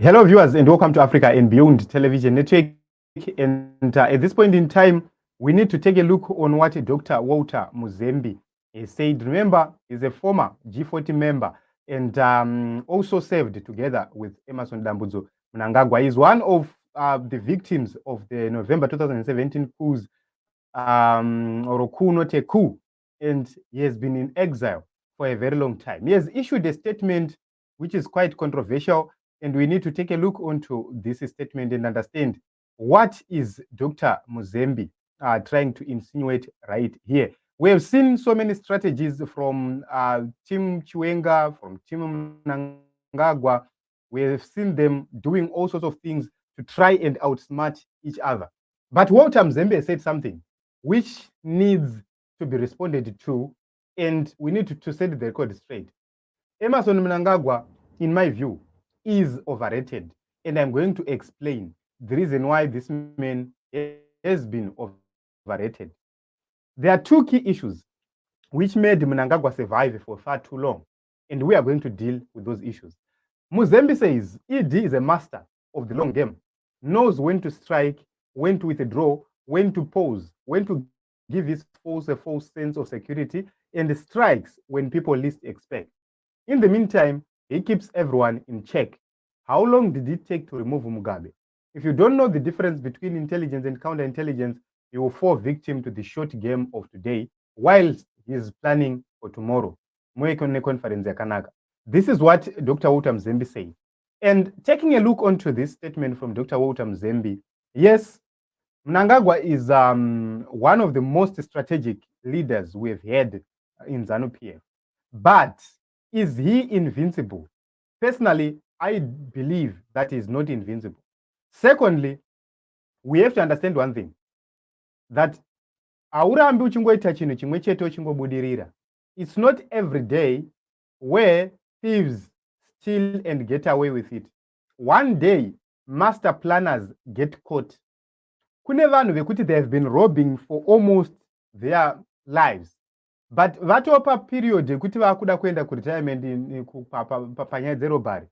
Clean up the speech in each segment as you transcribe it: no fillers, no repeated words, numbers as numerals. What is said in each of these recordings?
Hello, viewers, and welcome to Africa and Beyond Television Network. And at this point in time, we need to take a look on what Dr. Walter Mzembi has said. Remember, he's a former G40 member and also served together with Emmerson Dambudzo Mnangagwa. He's one of the victims of the November 2017 coups, or a coup, not a coup. And he has been in exile for a very long time. He has issued a statement which is quite controversial, and we need to take a look onto this statement and understand what is Dr. Mzembi trying to insinuate right here. We have seen so many strategies from Team Chiwenga, from Team Mnangagwa. We have seen them doing all sorts of things to try and outsmart each other. But Walter Mzembi said something which needs to be responded to, and we need to set the record straight. Emmerson Mnangagwa, in my view, is overrated, and I'm going to explain the reason why this man has been overrated. There are two key issues which made Mnangagwa survive for far too long, and we are going to deal with those issues. Mzembi says ED is a master of the long game, knows when to strike, when to withdraw, when to pause, when to give his force a false sense of security, and strikes when people least expect. In the meantime, he keeps everyone in check. How long did it take to remove Mugabe? If you don't know the difference between intelligence and counterintelligence, you will fall victim to the short game of today while he is planning for tomorrow. This is what Dr. Walter Mzembi said. And taking a look onto this statement from Dr. Walter Mzembi, yes, Mnangagwa is one of the most strategic leaders we've had in ZANU-PF. But is he invincible? Personally, I believe that he's not invincible. Secondly, we have to understand one thing, that aurambi uchingoita chinhu chimwe chete uchingobudirira. It's not every day where thieves steal and get away with it. One day, master planners get caught. Kune vanhu vekuti they have been robbing for almost their lives. But vatopa period yekuti vakuda kuenda kuretirement panyaya dzerobhari,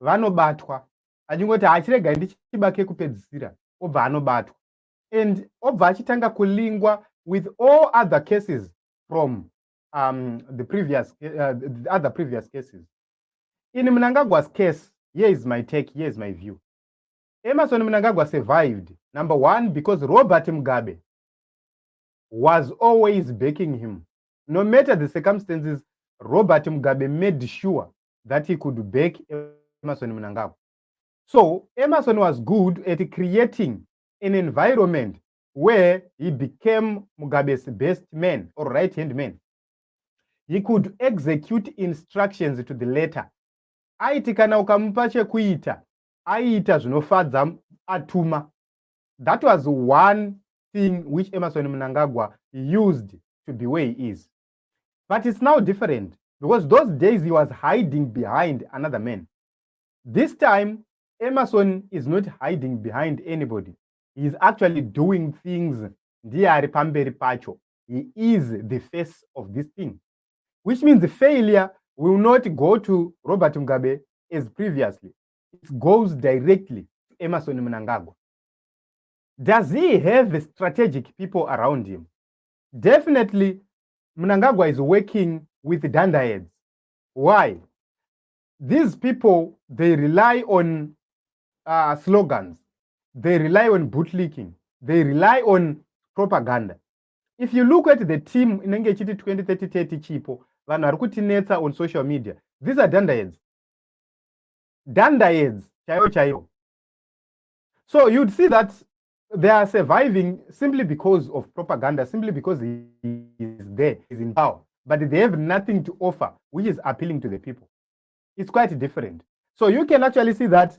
vanobatwa. Achingoti achirega ndichibake kupedzisira, obva anobatwa. And obva achitanga kulingwa with all other cases from the other previous cases. In Mnangagwa's case, here is my take, here is my view. Emmerson Mnangagwa survived, number one, because Robert Mugabe was always backing him. No matter the circumstances, Robert Mugabe made sure that he could back Emmerson Mnangagwa. So Emmerson was good at creating an environment where he became Mugabe's best man or right-hand man. He could execute instructions to the letter. Aiti kana ukamupa chekuita, aita zvinofadza atuma. That was one thing which Emmerson Mnangagwa used to be where he is. But it's now different, because those days he was hiding behind another man. This time, Emmerson is not hiding behind anybody. He is actually doing things. He is the face of this thing, which means the failure will not go to Robert Mugabe as previously. It goes directly to Emmerson Mnangagwa. Does he have strategic people around him? Definitely, Mnangagwa is working with dandaheads. Why? These people, they rely on slogans. They rely on bootlicking. They rely on propaganda. If you look at the team in 2030 chipo, vanhu vari kutinetsa on social media, these are dandaheads. Dandaheads, chaiwo. So you'd see that they are surviving simply because of propaganda, simply because he is there, he's in power. But they have nothing to offer, which is appealing to the people. It's quite different. So you can actually see that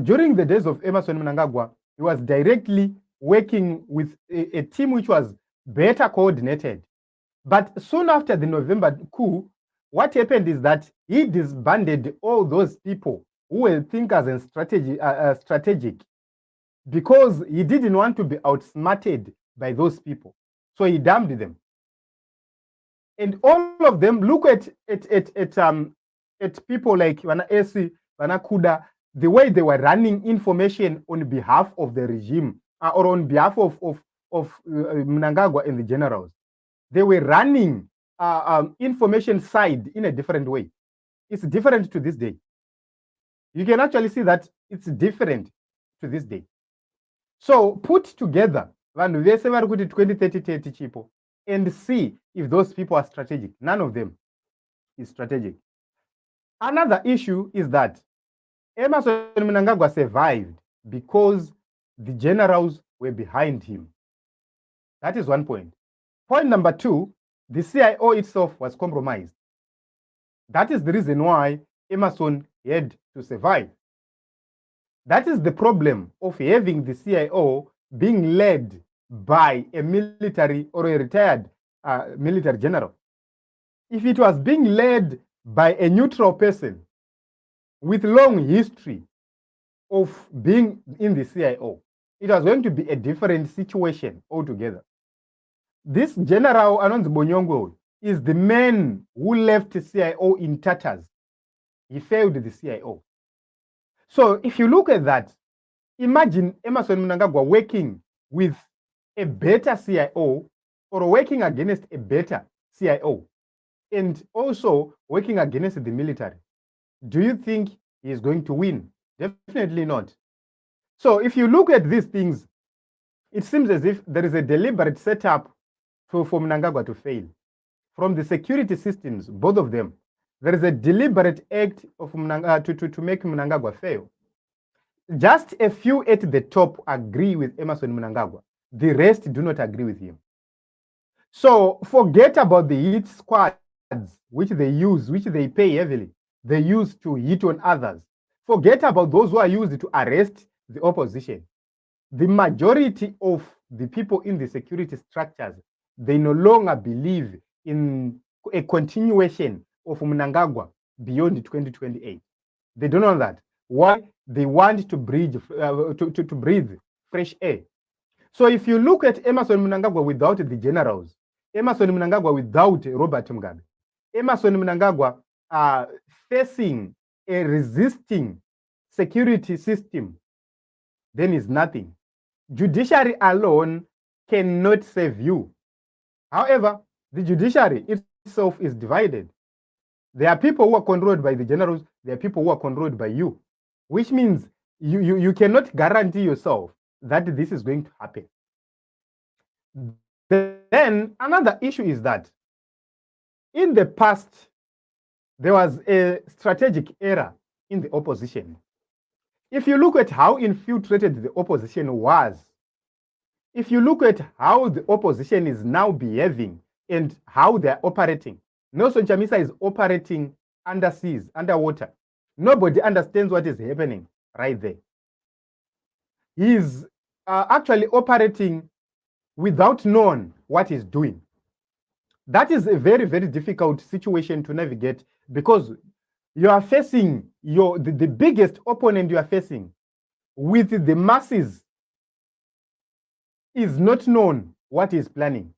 during the days of Emmerson Mnangagwa, he was directly working with a team which was better coordinated. But soon after the November coup, what happened is that he disbanded all those people who were thinkers and strategic, because he didn't want to be outsmarted by those people. So he dumped them. And all of them, look at people like Vana Esi, Vana Kuda, the way they were running information on behalf of the regime or on behalf of Mnangagwa and the generals. They were running information side in a different way. It's different to this day. You can actually see that it's different to this day. So put together vanhu vese vari kuti 2030 chipo and see if those people are strategic. None of them is strategic. Another issue is that Emmerson Mnangagwa survived because the generals were behind him. That is one point. Point number two, the CIO itself was compromised. That is the reason why Emmerson had to survive. That is the problem of having the CIO being led by a military or a retired military general. If it was being led by a neutral person with long history of being in the CIO, it was going to be a different situation altogether. This General Anonzi Bonyongo is the man who left the CIO in tatters. He failed the CIO. So if you look at that, imagine Emmerson Mnangagwa working with a better CIO or working against a better CIO and also working against the military. Do you think he is going to win? Definitely not. So if you look at these things, it seems as if there is a deliberate setup for Mnangagwa to fail. From the security systems, both of them, there is a deliberate act of to make Mnangagwa fail. Just a few at the top agree with Emmerson Mnangagwa. The rest do not agree with him. So forget about the hit squads which they use, which they pay heavily. They use to hit on others. Forget about those who are used to arrest the opposition. The majority of the people in the security structures, they no longer believe in a continuation of Mnangagwa beyond 2028. They don't know that. Why? They want to breathe, to breathe fresh air. So if you look at Emmerson Mnangagwa without the generals, Emmerson Mnangagwa without Robert Mugabe, Emmerson Mnangagwa facing a resisting security system, then is nothing. Judiciary alone cannot save you. However, the judiciary itself is divided. There are people who are controlled by the generals, there are people who are controlled by you, which means you cannot guarantee yourself that this is going to happen. Then another issue is that in the past, there was a strategic error in the opposition. If you look at how infiltrated the opposition was, if you look at how the opposition is now behaving and how they're operating, Nelson Chamisa is operating underseas, underwater. Nobody understands what is happening right there. He's actually operating without knowing what he's doing. That is a very, very difficult situation to navigate because you are facing the biggest opponent you are facing with the masses is not known what is planning,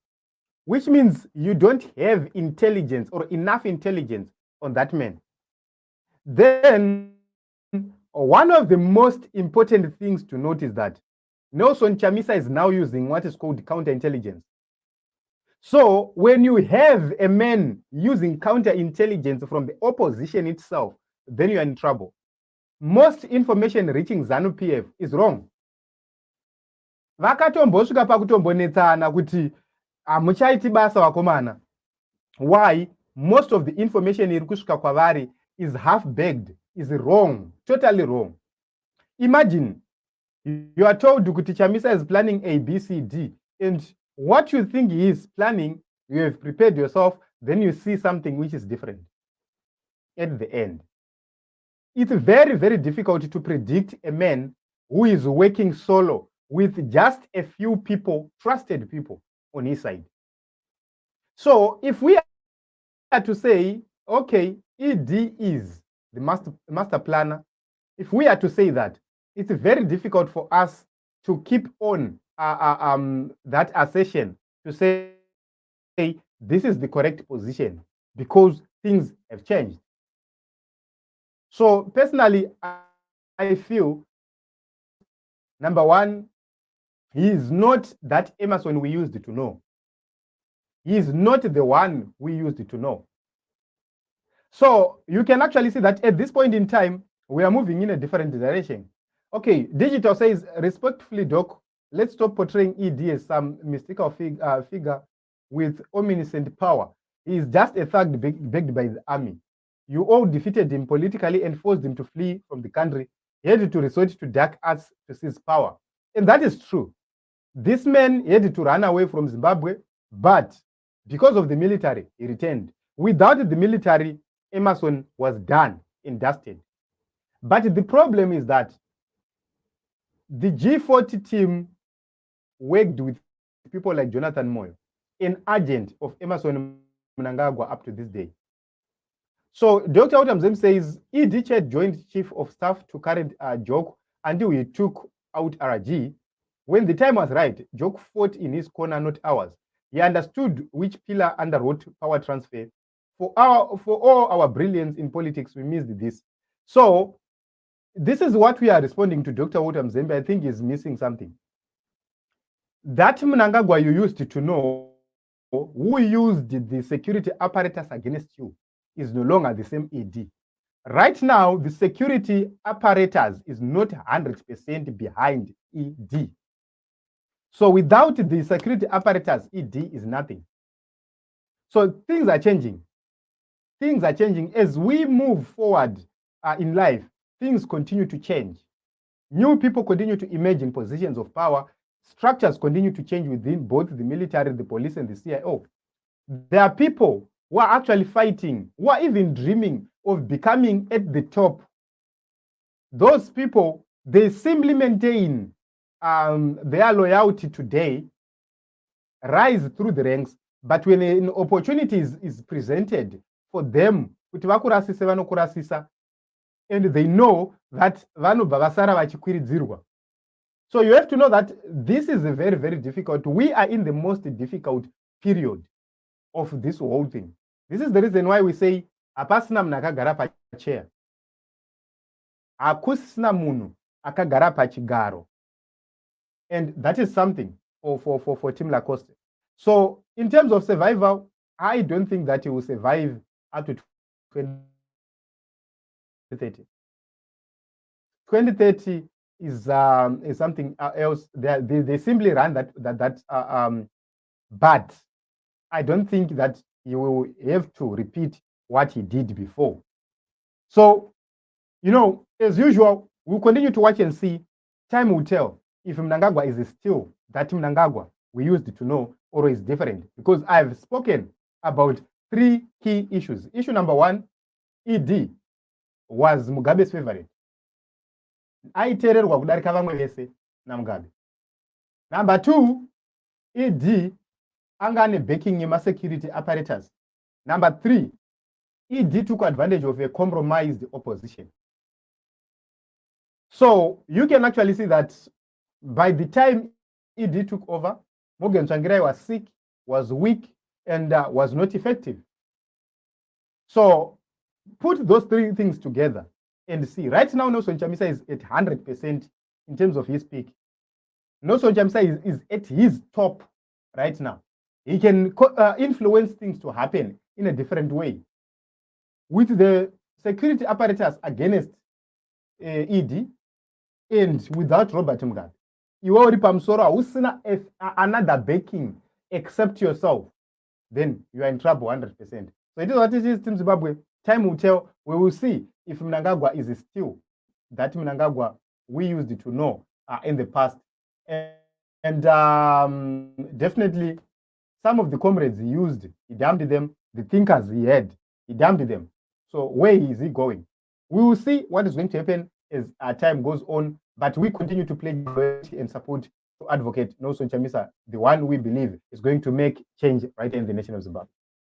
which means you don't have intelligence or enough intelligence on that man. Then one of the most important things to note is that Nelson Chamisa is now using what is called counterintelligence. So when you have a man using counterintelligence from the opposition itself, then you are in trouble. Most information reaching ZANU-PF is wrong. Vakatombosvika pakutombonetsana kuti hamuchaiti basa vakomana. Why? Most of the information iri kusvika kwavari is half-baked, is wrong, totally wrong. Imagine you are told kuti Chamisa is planning A, B, C, D, and what you think he is planning, you have prepared yourself, then you see something which is different at the end. It's very, very difficult to predict a man who is working solo with just a few people, trusted people on his side. So if we are to say, okay, ED is the master planner, if we are to say that, it's very difficult for us to keep on that assertion to say this is the correct position because things have changed. So personally, I feel, number one, he is not that Emmerson we used to know. He is not the one we used to know. So you can actually see that at this point in time, we are moving in a different direction. Okay, Digital says, respectfully, Doc, let's stop portraying ED as some mystical figure with omniscient power. He is just a thug begged by the army. You all defeated him politically and forced him to flee from the country. He had to resort to dark arts to seize power. And that is true. This man had to run away from Zimbabwe, but because of the military, he returned. Without the military, Emmerson was done and dusted. But the problem is that the G40 team worked with people like Jonathan Moyo, an agent of Emmerson Mnangagwa up to this day. So Dr. Mzembi says, e.t.c joined chief of staff to current Joke until he took out RG. When the time was right, Joke fought in his corner, not ours. He understood which pillar underwrote power transfer. For all our brilliance in politics, we missed this. So this is what we are responding to Dr. Mzembi. I think is missing something. That Mnangagwa you used to know, who used the security apparatus against you, is no longer the same ED. Right now, the security apparatus is not 100% behind ED. So without the security apparatus, ED is nothing. So things are changing. Things are changing. As we move forward in life, things continue to change. New people continue to emerge in positions of power. Structures continue to change within both the military, the police, and the CIO. There are people who are actually fighting, who are even dreaming of becoming at the top. Those people, they simply maintain their loyalty today, rise through the ranks, but when an opportunity is presented for them, and they know that so you have to know that this is a very, very difficult. We are in the most difficult period of this whole thing. This is the reason why we say apasina mnakagara pachair. Akusina munu akagara pachigaro. And that is something for Team Lacoste. So in terms of survival, I don't think that he will survive up to 2030. 2030 is something else. They simply run that but I don't think that he will have to repeat what he did before. So, you know, as usual, we'll continue to watch and see. Time will tell if Mnangagwa is still that Mnangagwa we used to know or is different. Because I've spoken about 3 key issues. Issue number 1, ED was Mugabe's favorite. Aitererwa kudarika vamwe vese na Mugabe. Number 2, ED anga ane backing yema-security apparatus. Number 3, ED took advantage of a compromised opposition. So you can actually see that by the time ED took over, Morgan Tsvangirai was sick, was weak, and was not effective. So put those 3 things together and see. Right now, Nelson Chamisa is at 100% in terms of his peak. Nelson Chamisa is at his top right now. He can influence things to happen in a different way. With the security apparatus against ED and without Robert Mugabe, you already pamsora usina another backing except yourself, then you are in trouble 100%. So it is what it is, Team Zimbabwe. Time will tell. We will see if Mnangagwa is still that Mnangagwa we used to know in the past. And definitely some of the comrades he used, he damned them. The thinkers he had, he damned them. So where is he going? We will see what is going to happen as time goes on, but we continue to pledge and support to advocate Nelson Chamisa, the one we believe is going to make change right in the nation of Zimbabwe.